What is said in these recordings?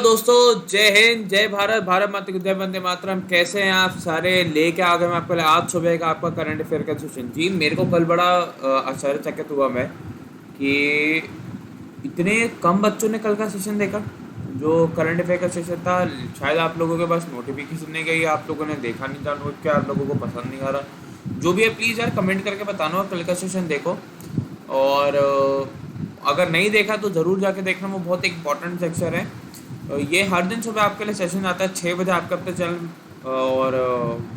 दोस्तों, जय हिंद, जय भारत, भारत माता की जय, वंदे मातरम। कैसे हैं आप सारे? लेके आ गए मैं आपके लिए आज सुबह का आपका करंट अफेयर का सेशन। जी, मेरे को कल बड़ा आश्चर्यचकित हुआ मैं कि इतने कम बच्चों ने कल का सेशन देखा। जो करंट अफेयर का सेशन था, शायद आप लोगों के पास नोटिफिकेशन नहीं गई, आप लोगों ने देखा नहीं जानबूझ के, आप लोगों को पसंद नहीं आ रहा। जो भी है प्लीज़ यार कमेंट करके बताना, कल का सेशन देखो। और अगर नहीं देखा तो ज़रूर जाके देखना, वो बहुत इंपॉर्टेंट सेक्शन है। ये हर दिन सुबह आपके लिए सेशन आता है 6 बजे आपका अपने चैनल, और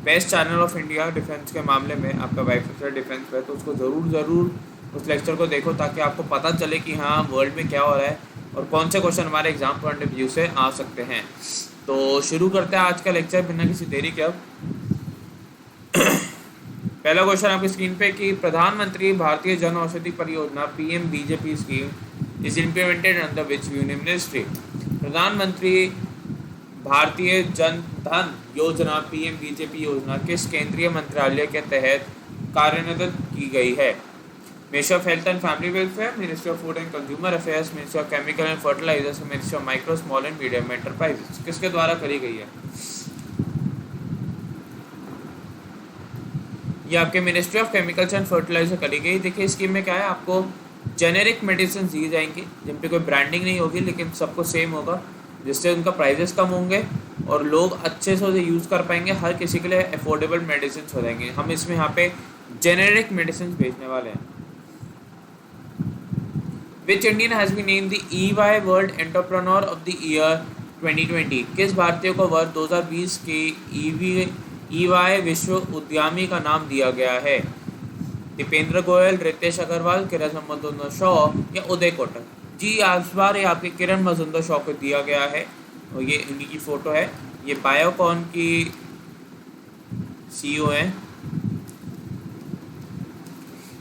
best channel of India defence के मामले में, आपका वाइस प्रेसिडेंट डिफेंस पे। तो उसको ज़रूर ज़रूर उस लेक्चर को देखो ताकि आपको पता चले कि हाँ वर्ल्ड में क्या हो रहा है और कौन से क्वेश्चन हमारे एग्जाम पॉइंट ऑफ व्यू से आ सकते हैं। तो शुरू करते हैं आज का लेक्चर बिना किसी देरी के। अब पहला क्वेश्चन आपकी स्क्रीन पे कि प्रधानमंत्री भारतीय जन औषधि परियोजना PMBJP scheme is implemented under which union ministry. प्रधानमंत्री भारतीय जन धन योजना PMBJP योजना किस केंद्रीय मंत्रालय के तहत कार्यान्वित की गई है? Ministry of health and family welfare, ministry of food and consumer affairs, ministry of chemical and fertilizers, ministry of micro small and medium enterprises. किसके द्वारा करी गई है? ये आपके ministry of chemicals and fertilizer करी गई। देखिए स्कीम में क्या है, आपको जेनेरिक मेडिसिन दी जाएंगी जिन पे कोई ब्रांडिंग नहीं होगी लेकिन सबको सेम होगा, जिससे उनका प्राइजेस कम होंगे और लोग अच्छे से उसे यूज़ कर पाएंगे। हर किसी के लिए अफोर्डेबल मेडिसिन हो जाएंगे। हम इसमें यहाँ पे जेनेरिक मेडिसिन बेचने वाले हैं। Which Indian has been named the EY world entrepreneur of the year 2020। किस भारतीय को वर्ष 2020 के EY विश्व उद्यमी का नाम दिया गया है? दीपेंद्र गोयल, रितेश अग्रवाल, किरण मजुमदार शॉ या उदय कोटक। जी, इस बार ये आपके किरण मजुमदार शॉ को दिया गया है और ये इन्हीं की फ़ोटो है। ये बायोकॉन की CEO हैं।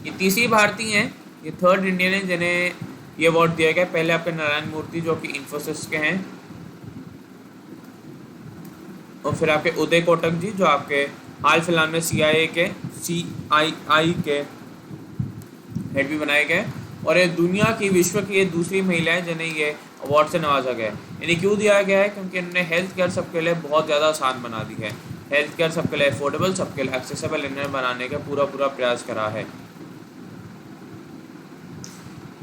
ये तीसरी भारतीय हैं, ये थर्ड इंडियन है जिन्हें ये अवार्ड दिया गया। पहले आपके नारायण मूर्ति जो कि इन्फोसिस के हैं, और फिर आपके उदय कोटक जी जो आपके हाल फिलहाल में CII के हेड भी बनाए गए। और ये दुनिया की, विश्व की ये दूसरी महिला है जिन्हें ये अवार्ड से नवाजा गया है। इन्हें क्यों दिया गया है? क्योंकि इन्होंने हेल्थ केयर सबके लिए बहुत ज़्यादा आसान बना दी है। हेल्थ केयर सबके लिए अफोर्डेबल, सबके लिए एक्सेसिबल इन्हें बनाने का पूरा प्रयास करा है।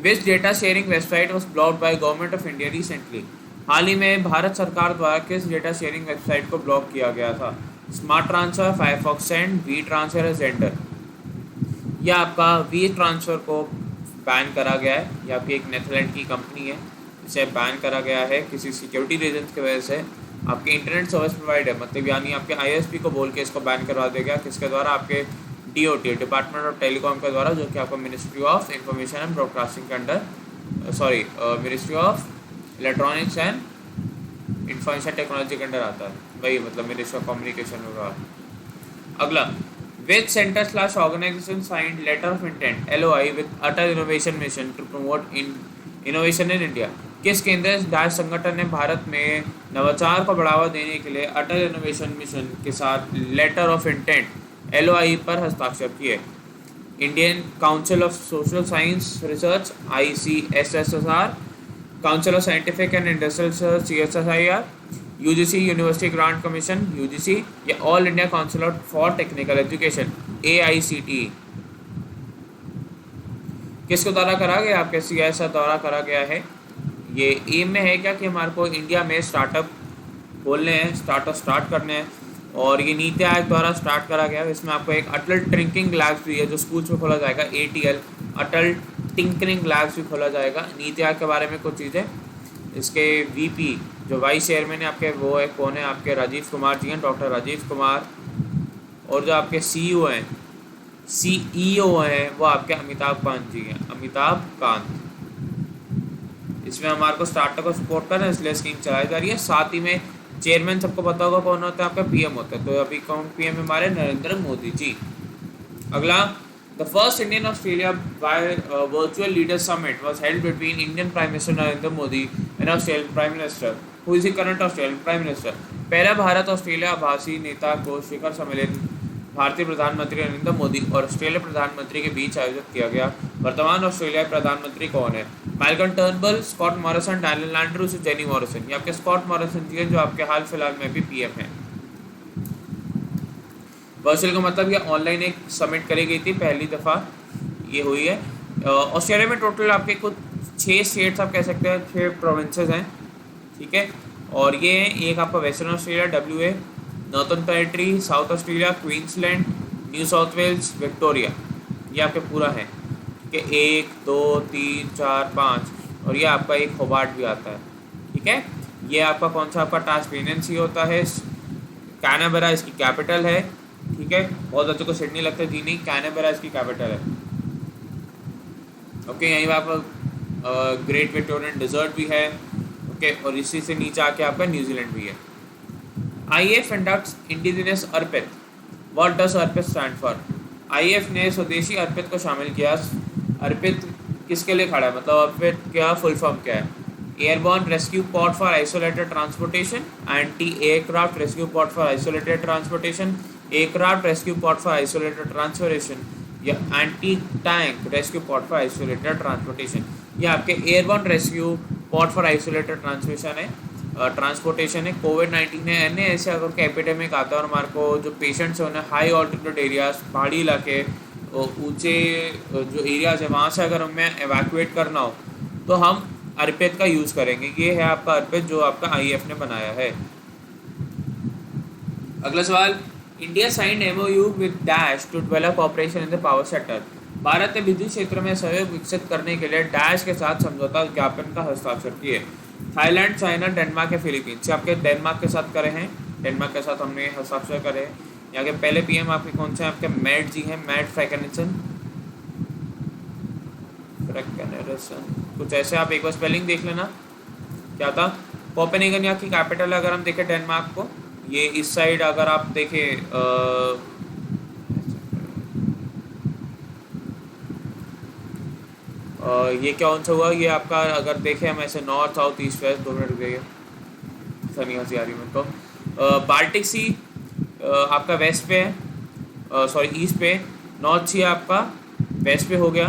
Which data sharing website was blocked by government of India recently. हाल ही में भारत सरकार द्वारा किस डेटा शेयरिंग वेबसाइट को ब्लॉक किया गया था? Smart transfer, Firefox send, WeTransfer या जेंडर। यह आपका वी ट्रांसफ़र को बैन करा गया है। यह आपकी एक नेदरलैंड की कंपनी है, इसे बैन करा गया है किसी सिक्योरिटी रीजन की वजह से। आपके इंटरनेट सर्विस प्रोवाइडर मतलब यानी आपके ISP को बोल के इसको बैन करवा दिया गया। किसके द्वारा? आपके DOT, डिपार्टमेंट ऑफ टेलीकॉम के द्वारा, जो कि आपका ministry of information and broadcasting के under, ministry of electronics and information technology के अंडर आता है। वही मतलब मिनिस्ट्री ऑफ कम्युनिकेशन विभाग। अगला, which centre slash organisation signed letter of intent LOI with Atal innovation mission to promote innovation in India. किस केंद्रीय दायित्व संगठन ने भारत में नवाचार को बढ़ावा देने के लिए अटल इनोवेशन मिशन के साथ लेटर ऑफ इंटेंट LOI पर हस्ताक्षर किए? Indian council of social science research ICSSR, council of scientific and industrial research CSIR, UGC university grant commission UGC या all India council for technical education AICTE। किसको द्वारा करा गया? आपके CSIR द्वारा करा गया है। ये एम में है क्या कि हमारे को इंडिया में स्टार्टअप खोलने हैं, स्टार्ट करने हैं, और ये नीति आयोग द्वारा स्टार्ट करा गया है। इसमें आपको एक अटल टिंकरिंग लैब्स भी है जो स्कूल्स में खोला जाएगा, ATL अटल टिंकरिंग लैब्स भी खोला जाएगा। नीति आयोग के बारे में कुछ चीज़ें, इसके VP जो वाइस चेयरमैन है आपके, वो है कौन है? आपके राजीव कुमार जी हैं, डॉक्टर राजीव कुमार। और जो आपके CEO हैं वो आपके अमिताभ कांत जी हैं, अमिताभ कांत। इसमें हमारे को स्टार्टअप को सपोर्ट करना है, इसलिए स्कीम चलाई जा रही है। साथ ही में चेयरमैन सबको पता होगा कौन होता है? आपका PM होता है। तो अभी कौन PM है हमारे? नरेंद्र मोदी जी। अगला, the first Indian Australia virtual leader summit was held between Indian prime minister Narendra Modi and Australian prime minister who is the current Australian prime minister. पहला भारत ऑस्ट्रेलिया आभासी नेता को शिखर सम्मेलन भारतीय प्रधानमंत्री नरेंद्र मोदी और ऑस्ट्रेलिया प्रधानमंत्री के बीच आयोजित किया गया। वर्तमान ऑस्ट्रेलिया प्रधानमंत्री कौन है? Malcolm Turnbull, Scott Morrison, Daniel Andrews, Jenny Morrison. ये आपके स्कॉट मॉरिसन जी हैं, जो आपके हाल फिलहाल में भी पीएम हैं। वर्चुअल का मतलब ये ऑनलाइन एक समिट करी गई थी, पहली दफ़ा ये हुई है। ऑस्ट्रेलिया में टोटल आपके कुछ 6 स्टेट्स आप कह सकते हैं, 6 प्रोविंसेस हैं, ठीक है। और ये एक आपका Western Australia WA, Northern Territory, South Australia, Queensland, New South Wales, Victoria, ये आपके पूरा है, ठीक है। 1 2 3 4 5 और ये आपका एक होबार्ट भी आता है, ठीक है। ये आपका कौन सा आपका टास्मेनियन सी होता है। कैनबरा इसकी कैपिटल है, ठीक है। बहुत बच्चों को सिडनी लगता है, जी नहीं, कैनबरा इसकी कैपिटल है, ओके। यहीं पर आपका ग्रेट विक्टोरियन डिजर्ट भी है, ओके। और इसी से नीचे आके आपका न्यूजीलैंड भी है। IF inducts indigenous Arpit. What does Arpit stand for? IF ने स्वदेशी अर्पित को शामिल किया। अर्पित किसके लिए खड़ा है, मतलब अर्पित क्या फुल फॉर्म क्या है? Airborne rescue pod for isolated transportation, anti aircraft rescue pod for isolated transportation, aircraft rescue pod for isolated transportation, या anti tank rescue pod for isolated transportation. ये आपके airborne rescue pod for isolated transportation है। कोविड-19 है, अन्य ऐसे अगर के एपिडेमिक आता है और हमारे को जो पेशेंट्स हैं उन्हें हाई ऑल्टीट्यूड एरियाज, पहाड़ी इलाके, ऊंचे जो एरियाज है वहाँ से अगर हमें एवैक्यूएट करना हो तो हम अर्पित का यूज़ करेंगे। ये है आपका अर्पित जो आपका IF ने बनाया है। अगला सवाल, India signed MOU with dash to develop operation in the power sector. भारत ने विद्युत क्षेत्र में सहयोग विकसित करने के लिए डैश के साथ समझौता ज्ञापन का हस्ताक्षर किए। थाईलैंड, चाइना, डेनमार्क या फिलीपींस। आपके डेनमार्क के साथ करे हैं, डेनमार्क के साथ हमने हस्ताक्षर करे हैं। यहाँ के पहले PM आपके कौन से हैं? आपके मैट जी हैं, मैट फ्रैकेनिसन, कुछ ऐसे। आप एक बार स्पेलिंग देख लेना क्या था। कोपेनहेगन यहाँ की कैपिटल है। अगर हम देखें डेनमार्क को, ये इस साइड अगर आप देखें ये क्या कौन सा हुआ, ये आपका अगर देखें हम ऐसे north south east west, 2 minute गई है, सनी हंसी आ रही मेरे को। बाल्टिक सी आपका वेस्ट पे है, सॉरी ईस्ट पे। नॉर्थ सी आपका वेस्ट पे हो गया,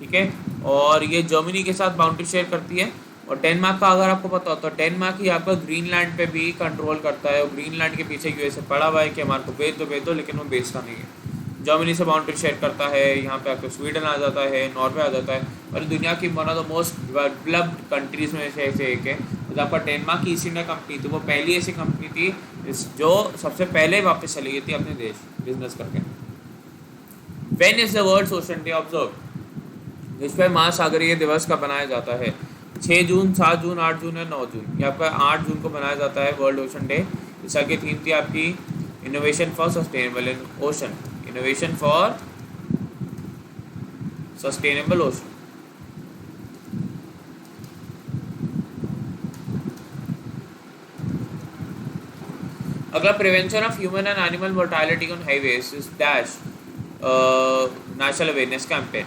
ठीक है। और ये जर्मनी के साथ बाउंड्री शेयर करती है। और डेनमार्क का अगर आपको पता हो तो डेनमार्क ही आपका ग्रीनलैंड पे भी कंट्रोल करता है, और ग्रीनलैंड के पीछे USA पड़ा हुआ है कि हमारे को भेज दो, लेकिन वो बेचता नहीं है। जर्मनी से बाउंड्री शेयर करता है, यहाँ पे आपको स्वीडन आ जाता है, नॉर्वे आ जाता है, और दुनिया की one of the most developed countries में से एक है। तो आपका डेनमार्क की ईस्ट इंडिया कंपनी थी, वो पहली ऐसी कंपनी थी जो सबसे पहले वापस चली गई थी अपने देश बिजनेस करके। When is the world ocean day observe? विश्व महासागरीय दिवस का बनाया जाता है 6 जून, 7 जून, 8 जून या 9 जून। ये आपका 8 जून को बनाया जाता है वर्ल्ड ओशन डे। इस साल की थीम थी आपकी innovation for sustainable ocean, innovation for sustainable ocean. अगला, prevention of human and animal mortality on highways is dash national awareness campaign.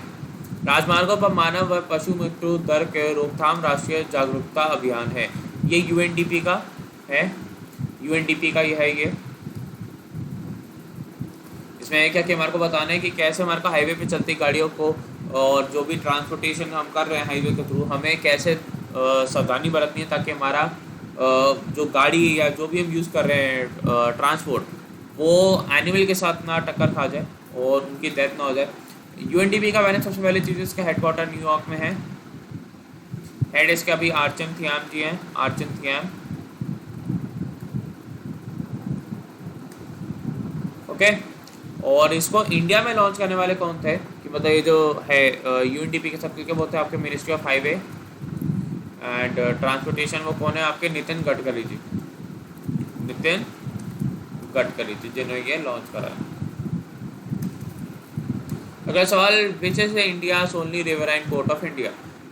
राजमार्गों पर मानव व पशु मृत्यु दर के रोकथाम राष्ट्रीय जागरूकता अभियान है। ये UNDP का है, UNDP का ये है। ये इसमें क्या कि हमारे को बताना है कि कैसे हमारे को हाईवे पे चलती गाड़ियों को और जो भी ट्रांसपोर्टेशन हम कर रहे हैं हाईवे के थ्रू, हमें कैसे सावधानी बरतनी है ताकि हमारा जो गाड़ी या जो भी हम यूज़ कर रहे हैं ट्रांसपोर्ट, वो एनिमल के साथ ना टक्कर खा जाए और उनकी डेथ ना हो जाए। UNDP का मैंने सबसे पहले चीज़, इसका हेडक्वार्टर न्यूयॉर्क में है। हेड इसका अभी आर्चन थियाम जी हैं, आर्चन थियाम, ओके। और इसको इंडिया में लॉन्च करने वाले कौन थे कि मतलब ये जो है UNDP के सब के वो थे आपके ministry of highway and transportation. वो कौन है? आपके नितिन गडकरी जी, नितिन गडकरी जी, जिन्होंने ये लॉन्च करा है। अगला सवाल, which is the India's only riverine port of India?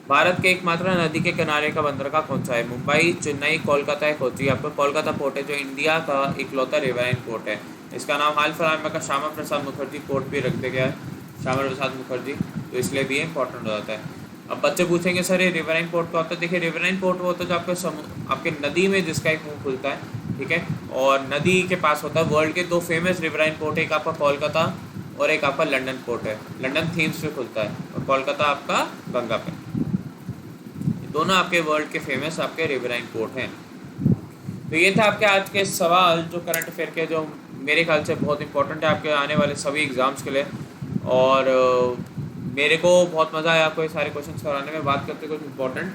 Bharat के एकमात्र नदी के किनारे का बंदरगाह कौन सा है? मुंबई, चेन्नई, कोलकाता या कोच्चि। आपका कोलकाता पोर्ट है जो इंडिया का इकलौता रिवराइन पोर्ट है। इसका नाम हाल फिलहाल में श्यामा प्रसाद मुखर्जी पोर्ट भी रख दिया गया है, श्यामा प्रसाद मुखर्जी, तो इसलिए भी इंपॉर्टेंट हो जाता है। अब बच्चे पूछेंगे सर ये रिवराइन पोर्ट को होता है। देखिए रिवराइन पोर्ट वो होता है जो आपके नदी में जिसका एक मुँह खुलता है, ठीक है। और नदी के पास होता है। वर्ल्ड के 2 फेमस रिवराइन पोर्ट, एक आपका कोलकाता और एक आपका लंदन पोर्ट है। लंदन थीम्स पे खुलता है और कोलकाता आपका गंगा पे। दोनों आपके वर्ल्ड के फेमस आपके रिवराइन पोर्ट हैं। तो ये था आपके आज के सवाल जो करंट अफेयर के, जो मेरे ख्याल से बहुत इंपॉर्टेंट है आपके आने वाले सभी एग्ज़ाम्स के लिए। और मेरे को बहुत मज़ा आया आपको ये सारे क्वेश्चन कराने में। बात करते कुछ इंपॉर्टेंट,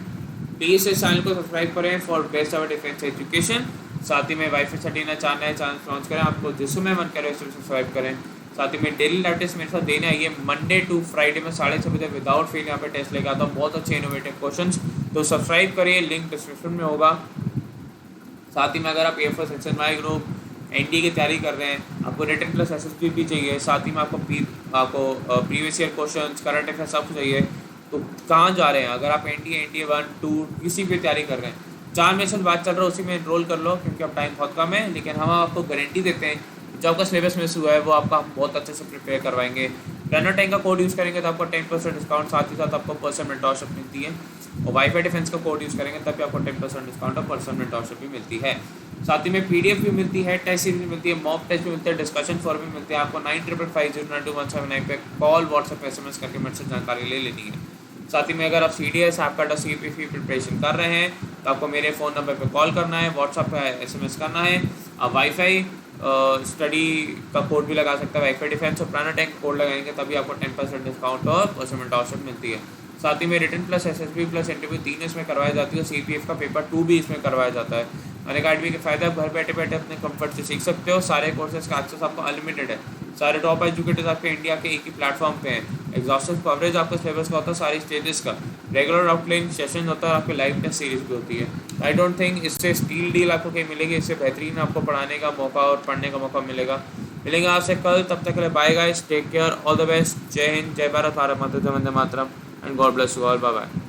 प्लीज़ इस चैनल को सब्सक्राइब करें for best of defence education. साथ ही में वाईफाई सेटिंग चाहना है चैनल लॉन्च करें, आपको जिसमें मन करे उसे सब्सक्राइब करें। साथ ही में डेली लाइव टेस्ट मेरे साथ देने आइए मंडे टू फ्राइडे में 6:30 बजे विदाउट फेल यहाँ पे टेस्ट लेके आता हूँ, बहुत अच्छे इनोवेटिव क्वेश्चंस। तो सब्सक्राइब करिए, लिंक डिस्क्रिप्शन में होगा। साथ ही में अगर आप एयरफोर्स एक्सएनवाई ग्रुप एनडीए की तैयारी कर रहे हैं, आपको रिटन प्लस एसएसबी भी चाहिए, साथ ही में आपको previous year questions, current affair सब चाहिए, तो कहाँ जा रहे हैं? अगर आप एनडीए 1, 2 किसी भी तैयारी कर रहे हैं, 4 में से बात चल रहा है उसी में एनरोल कर लो, क्योंकि अब टाइम बहुत कम है। लेकिन हम आपको गारंटी देते हैं जो आपका सिलेबस मिस हुआ है वो आपका हम बहुत अच्छे से प्रिपेयर करवाएंगे। रनर टाइम का कोड यूज़ करेंगे तो आपको 10% डिस्काउंट, साथ ही साथ आपको पर्सन मेंटरशिप मिलती है। और वाईफाई डिफेंस का कोड यूज़ करेंगे तब भी आपको 10% डिस्काउंट और पर्सन मेंटरशिप भी मिलती है। साथ ही में पीडीएफ भी मिलती है, टेस्ट सीरीज भी मिलती है, मॉक टेस्ट भी मिलते हैं, डिस्कशन फॉर्म भी मिलते हैं। आपको 9555092179 पे कॉल, व्हाट्सएप, एसएमएस करके मेरे से जानकारी ले लेनी है। साथ ही में अगर आप CDS आपका CPP प्रिपरेशन कर रहे हैं तो आपको मेरे फ़ोन नंबर पे कॉल करना है, व्हाट्सएप पे SMS करना है। आप वाईफाई स्टडी का कोड भी लगा सकते हैं, वाईफाई डिफेंस और प्लानर टैंक कोड लगाएंगे तभी आपको 10% डिस्काउंट और पर्सन मेंटरशिप मिलती है। साथ ही में written plus SSB plus interview 3 इसमें करवाई जाती है, CPF का पेपर 2 भी इसमें करवाया जाता है। अनअकैडमी के फ़ायदा, घर बैठे बैठे अपने कंफर्ट से सीख सकते हो। सारे कोर्सेज का एक्सेस आपको अनलिमिटेड है। सारे टॉप एजुकेटर्स आपके इंडिया के एक ही प्लेटफॉर्म पे हैं। एग्जॉस्टिव कवरेज आपका सिलेबस का होता है, सारी स्टेजेस का, रेगुलर आउटलाइन सेशन होता है, आपके लाइव टेस्ट सीरीज भी होती है। आई डोंट थिंक इससे स्टील डील आपको कहीं मिलेगी, इससे बेहतरीन आपको पढ़ाने का मौका और पढ़ने का मौका मिलेगा। मिलेंगे आपसे कल, तब तक के लिए bye guys, take care, all the best. जय हिंद, जय भारत, भारत माता, जय वंदे मातरम and God bless you all, bye bye.